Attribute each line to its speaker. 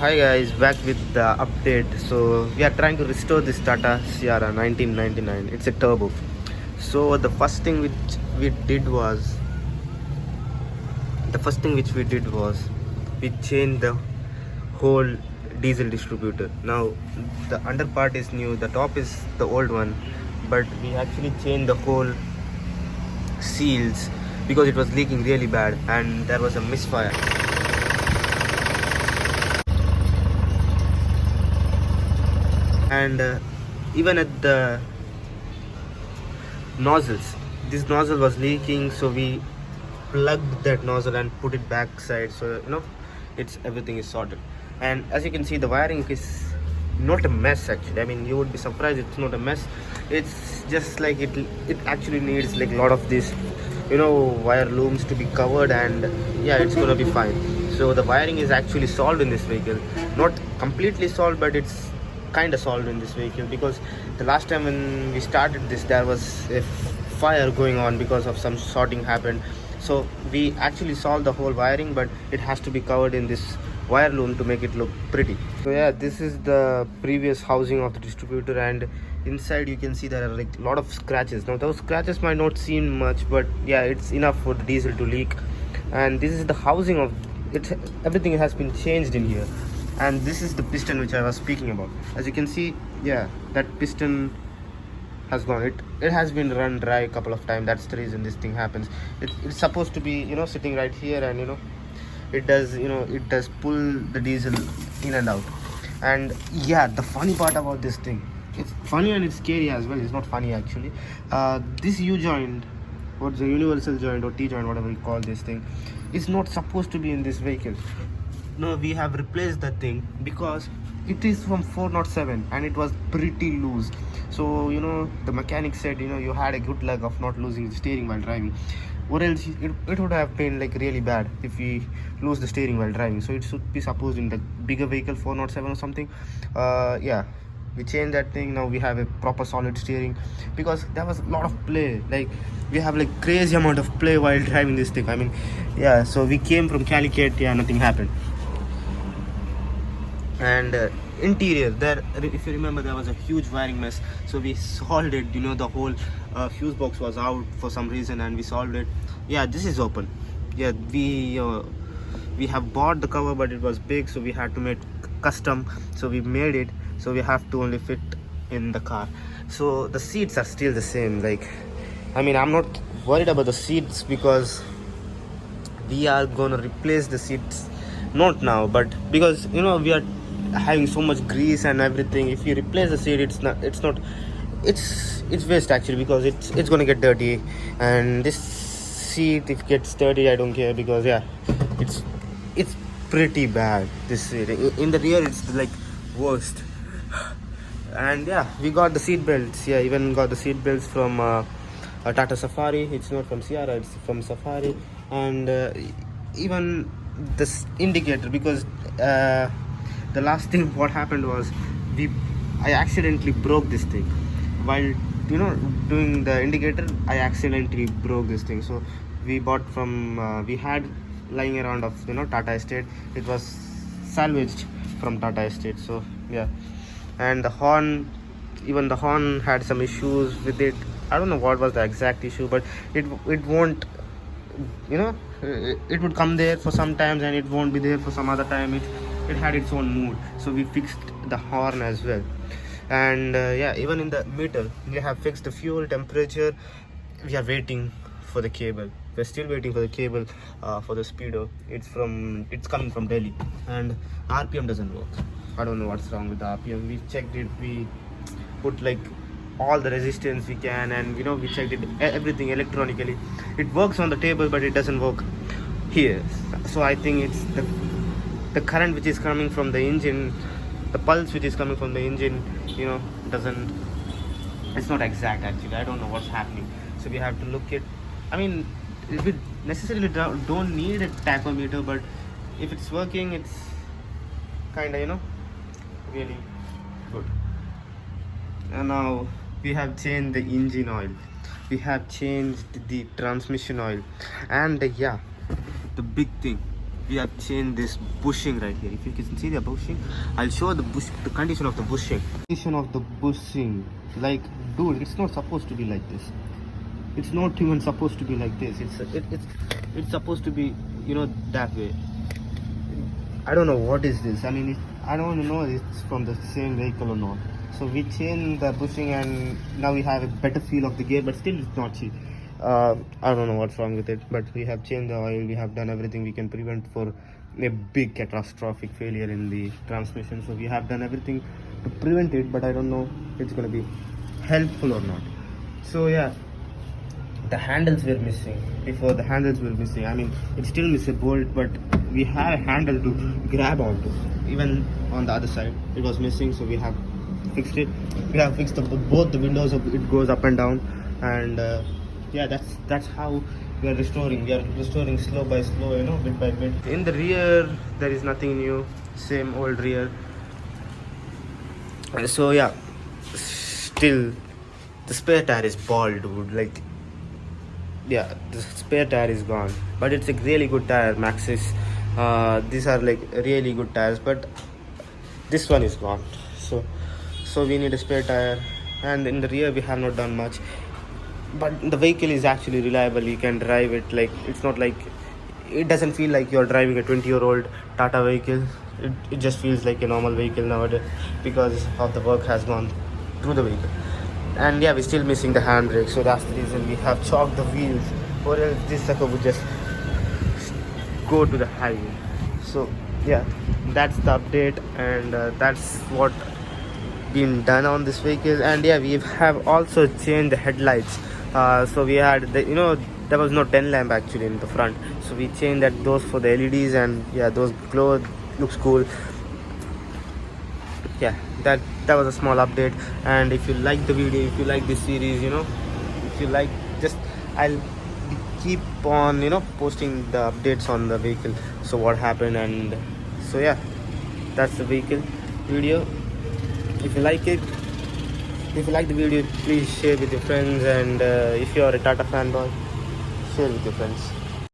Speaker 1: Hi guys, back with the update. So we are trying to restore this Tata Seirra 1999. It's a turbo. So the first thing which we did was we changed the whole diesel distributor. Now the under part is new, the top is the old one, but we actually changed the whole seals because it was leaking really bad and there was a misfire. And even at the nozzles, this nozzle was leaking, so we plugged that nozzle and put it backside, so it's everything is sorted. And as you can see, the wiring is not a mess actually. I mean, you would be surprised it's not a mess. It's just like it actually needs like a lot of this wire looms to be covered, and yeah, it's gonna be fine. So the wiring is actually solved in this vehicle, not completely solved, but it's kind of solved in this vehicle, because the last time when we started this, there was a fire going on because of some shorting happened. So we actually solved the whole wiring, but it has to be covered in this wire loom to make it look pretty. So yeah, this is the previous housing of the distributor, and inside you can see there are like a lot of scratches. Now those scratches might not seem much, but yeah, it's enough for the diesel to leak. And this is the housing of it. Everything has been changed in here. And this is the piston which I was speaking about. As you can see, yeah, that piston has gone. It has been run dry a couple of times. That's the reason this thing happens. It's supposed to be sitting right here, and it does pull the diesel in and out. And yeah, the funny part about this thing, it's funny and it's scary as well. It's not funny actually. This U joint, what's the universal joint or T joint, whatever you call this thing, is not supposed to be in this vehicle. No, we have replaced that thing because it is from 407 and it was pretty loose. So the mechanic said you had a good luck of not losing the steering while driving, or else it would have been like really bad if we lose the steering while driving. So it should be supposed in the bigger vehicle, 407 or something. Yeah, we changed that thing. Now we have a proper solid steering, because there was a lot of play. Like we have like crazy amount of play while driving this thing. I mean, yeah, so we came from Calicut, yeah, nothing happened. And interior there, if you remember, there was a huge wiring mess, so we solved it. The whole fuse box was out for some reason and we solved it. Yeah, this is open. Yeah, we have bought the cover, but it was big, so we had to make custom, so we made it, so we have to only fit in the car. So the seats are still the same. Like, I mean, I'm not worried about the seats because we are gonna replace the seats, not now, but because we are having so much grease and everything. If you replace the seat, it's waste actually, because it's gonna get dirty. And this seat, if it gets dirty, I don't care, because yeah, it's pretty bad. This seat in the rear, it's like worst. And yeah, we got the seat belts. Yeah, even got the seat belts from a Tata Safari. It's not from Sierra, it's from Safari. And even this indicator, because the last thing what happened was I accidentally broke this thing while doing the indicator. I accidentally broke this thing. So we bought from we had lying around of Tata Estate. It was salvaged from Tata Estate. So yeah. And the horn, even the horn had some issues with it. I don't know what was the exact issue, but it won't, it would come there for some times and it won't be there for some other time. It had its own mood, so we fixed the horn as well. And yeah, even in the meter, we have fixed the fuel temperature. We are waiting for the cable. We're still waiting for the cable for the speedo. It's coming from Delhi, and RPM doesn't work. I don't know what's wrong with the RPM. We checked it, we put like all the resistance we can, and we checked it, everything electronically. It works on the table, but it doesn't work here. So I think it's the current which is coming from the engine, the pulse which is coming from the engine, it's not exact actually. I don't know what's happening. So we have to look at, I mean, we necessarily don't need a tachometer, but if it's working, it's kind of really good. And now we have changed the engine oil, we have changed the transmission oil, and yeah, the big thing, we have changed this bushing right here. If you can see the bushing, I'll show the condition of the bushing. Condition of the bushing, like, dude, it's not supposed to be like this. It's not even supposed to be like this. It's supposed to be, that way. I don't know what is this. I mean, I don't know if it's from the same vehicle or not. So we changed the bushing and now we have a better feel of the gear, but still it's not cheap. I don't know what's wrong with it, but we have changed the oil. We have done everything we can prevent for a big catastrophic failure in the transmission. So we have done everything to prevent it, but I don't know if it's going to be helpful or not. So yeah, the handles were missing. Before, the handles were missing. I mean, it still misses a bolt, but we have a handle to grab onto. Even on the other side it was missing, so we have fixed it. We have fixed both the windows of it goes up and down, and yeah, that's how we are restoring slow by slow, bit by bit. In the rear there is nothing new, same old rear. So yeah, still the spare tire is bald, dude. Like, yeah, the spare tire is gone, but it's a really good tire, Maxis. These are like really good tires, but this one is gone. So we need a spare tire, and in the rear we have not done much, but the vehicle is actually reliable. You can drive it. Like, it's not like, it doesn't feel like you're driving a 20-year-old Tata vehicle. It just feels like a normal vehicle nowadays because of the work has gone through the vehicle. And yeah, we're still missing the handbrake, so that's the reason we have chalked the wheels, or else this sucker would just go to the highway. So yeah, that's the update, and that's what been done on this vehicle. And yeah, we have also changed the headlights. So we had there was no 10 lamp actually in the front, so we changed those for the LEDs, and yeah, those glow, looks cool. Yeah, that was a small update. And if you like the video, if you like this series, if you like, just I'll keep on posting the updates on the vehicle, so what happened. And so yeah, that's the vehicle video. If you like it, if you like the video, please share with your friends, and if you are a Tata fanboy, share with your friends.